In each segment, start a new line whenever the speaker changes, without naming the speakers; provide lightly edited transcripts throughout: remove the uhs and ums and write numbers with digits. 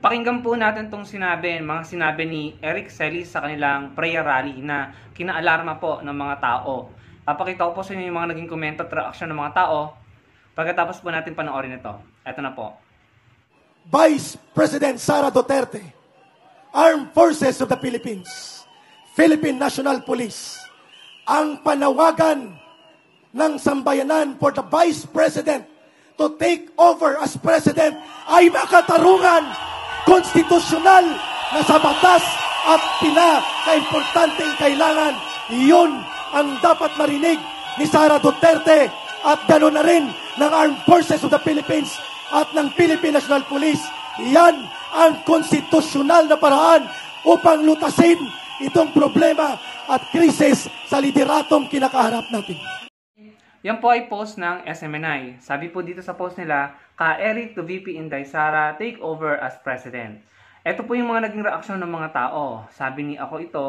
Pakinggan po natin itong mga sinabi ni Eric Celis sa kanilang prayer rally na kinaalarma po ng mga tao. Papakita ko po sa inyo yung mga naging komento at reaksyon ng mga tao pagkatapos po natin panoorin ito. Ito na po.
Vice President Sara Duterte, Armed Forces of the Philippines, Philippine National Police, ang panawagan ng sambayanan for the Vice President to take over as President ay makatarungan konstitusyonal na sa batas at pinaka-importanteng kailangan. Iyon ang dapat marinig ni Sara Duterte at gano'n na rin ng Armed Forces of the Philippines at ng Philippine National Police. Yan ang konstitusyonal na paraan upang lutasin itong problema at krisis sa lideratong kinakaharap natin.
Yan po ay post ng SMNI. Sabi po dito sa post nila, ka Eric to VP Inday Sara take over as President. Ito po yung mga naging reaksyon ng mga tao. Sabi ni ako ito,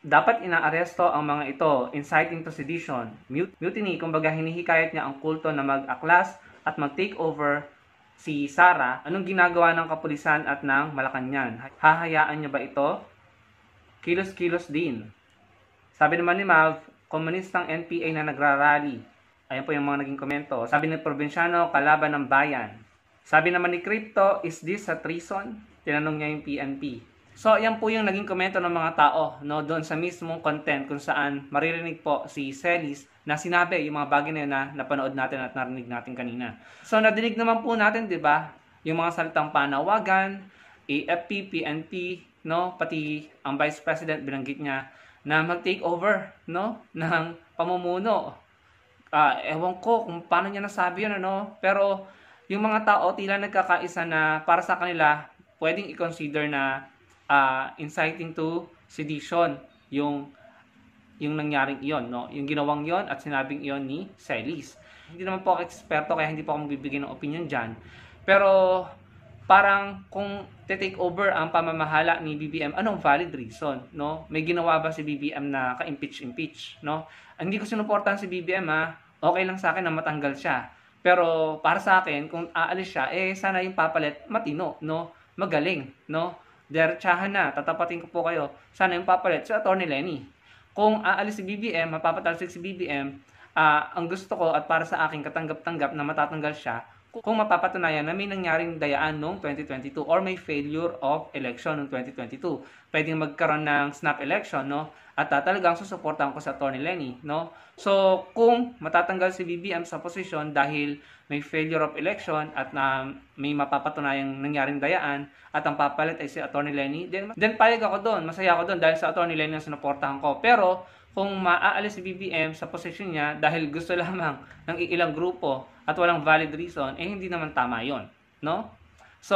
dapat inaaresto ang mga ito, inciting to sedition, mutiny, kumbaga hinihikayat niya ang kulto na mag-aklas at mag-take over si Sara. Anong ginagawa ng kapulisan at ng Malacanang? Hahayaan niya ba ito? Kilos-kilos din. Sabi naman ni Mav, komunistang NPA na nagrarally. Ayan po yung mga naging komento. Sabi ng probinsyano, kalaban ng bayan. Sabi naman ni Crypto, is this a treason? Tinanong niya yung PNP. So, ayan po yung naging komento ng mga tao, no, doon sa mismong content kung saan maririnig po si Celis na sinabi yung mga bagay na yun na napanood natin at narinig natin kanina. So, nadinig naman po natin, di ba, yung mga salitang panawagan, AFP, PNP, no, pati ang Vice President binanggit niya na mag-take over, no, ng pamumuno. Ewan ko kung paano niya nasabi yun, ano? Pero yung mga tao tila nagkakaisa na para sa kanila pwedeng i-consider na inciting to sedition yung nangyaring iyon, no? Yung ginawang iyon at sinabing iyon ni Celis. Hindi naman po ako eksperto kaya hindi po ako magbibigay ng opinion dyan. Pero parang kung take over ang pamamahala ni BBM, anong valid reason, no? May ginawa ba si BBM na ka-impeach, no? Hindi ko sinuportahan si BBM, ha. Okay lang sa akin na matanggal siya. Pero para sa akin, kung aalis siya, sana yung papalit matino, no? Magaling, no? Diretsahan na, tatapatin ko po kayo. Sana yung papalit si Atty. Lenny. Kung aalis si BBM, mapapatalsik si BBM, ang gusto ko at para sa akin katanggap-tanggap na matatanggal siya, kung mapapatunayan na may nangyaring dayaan noong 2022 or may failure of election noong 2022. Pwedeng magkaroon ng snap election, no? At talagang susuportahan ko sa Atty. Lenny, no? So, kung matatanggal si BBM sa posisyon dahil may failure of election at may mapapatunayang nangyaring dayaan at ang papalit ay si Atty. Lenny, then payag ako doon, masaya ako doon dahil sa Atty. Lenny ang sinuportahan ko. Pero, kung maaalis si BBM sa posisyon niya dahil gusto lamang ng ilang grupo at walang valid reason, hindi naman tama yon, no? So,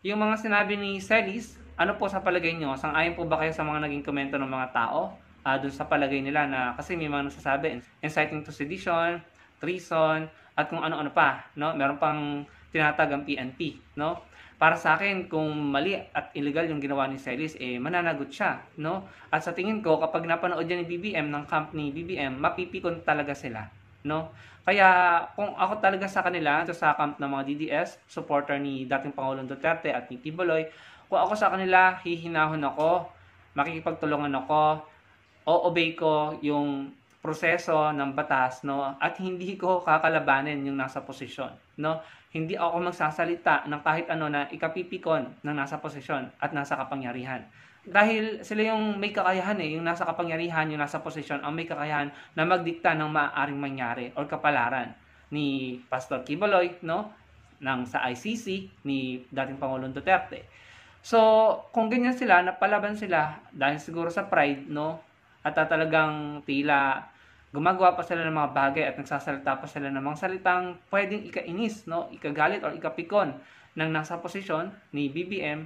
yung mga sinabi ni Celis, ano po sa palagay nyo? Sang-ayon po ba kayo sa mga naging komento ng mga tao? Dun sa palagay nila na kasi may mga nagsasabi, inciting to sedition, treason, at kung ano-ano pa, no? Meron pang tinatag ang PNP, no? Para sa akin, kung mali at illegal yung ginawa ni Celis, mananagot siya, no? At sa tingin ko, kapag napanood yan ni BBM, ng camp ni BBM, mapipikon talaga sila, no? Kaya, kung ako talaga sa kanila, sa camp ng mga DDS, supporter ni dating Pangulong Duterte at ni Tibuloy, kung ako sa kanila, hihinahon ako, makikipagtulungan ako, o-obey ko yung proseso ng batas, no? At hindi ko kakalabanin yung nasa posisyon, no? Hindi ako magsasalita ng kahit ano na ikapipikon ng nasa posisyon at nasa kapangyarihan. Dahil sila yung may kakayahan, yung nasa kapangyarihan, yung nasa posisyon, ang may kakayahan na magdikta ng maaaring mangyari or kapalaran ni Pastor Kibuloy, no? Sa ICC ni dating Pangulong Duterte. So, kung ganyan sila, napalaban sila dahil siguro sa pride, no? At talagang tila gumagawa pa sila ng mga bagay at nagsasalita pa sila ng mga salitang pwedeng ikainis, no? Ikagalit o ikapikon ng nasa posisyon ni BBM,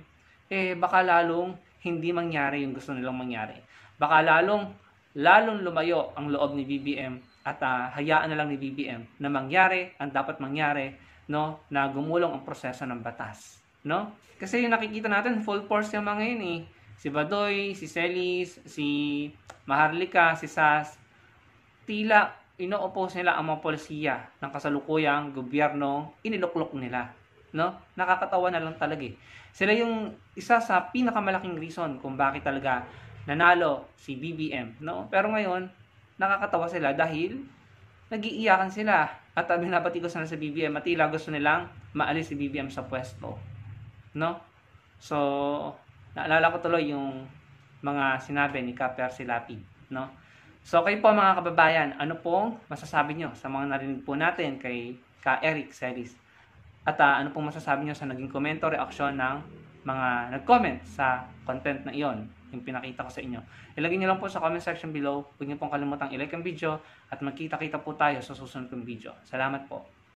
baka lalong hindi mangyari yung gusto nilang mangyari. Baka lalong lumayo ang loob ni BBM at hayaan na lang ni BBM na mangyari ang dapat mangyari, no? Na gumulong ang proseso ng batas, no? Kasi yung nakikita natin, full force yung mga yun, Si Badoy, si Celis, si Maharlika, si Sas, tila ino-oppose nila ang mga polisiya ng kasalukuyang gobyerno iniluklok nila, no? Nakakatawa na lang talaga eh. Sila yung isa sa pinakamalaking reason kung bakit talaga nanalo si BBM, no? Pero ngayon, nakakatawa sila dahil nag-iiyakan sila at binabatikos na sa BBM at tila gusto nilang maalis si BBM sa pwesto, no? So, naalala ko tuloy yung mga sinabi ni Ka Percy Lapid, no? So, kayo po mga kababayan, ano pong masasabi nyo sa mga narinig po natin kay Ka Eric Celis? At ano pong masasabi nyo sa naging komento, reaksyon ng mga nag-comment sa content na iyon, yung pinakita ko sa inyo. Ilagay nyo lang po sa comment section below. Huwag nyo pong kalimutang i-like ang video at magkita-kita po tayo sa susunod kong video. Salamat po.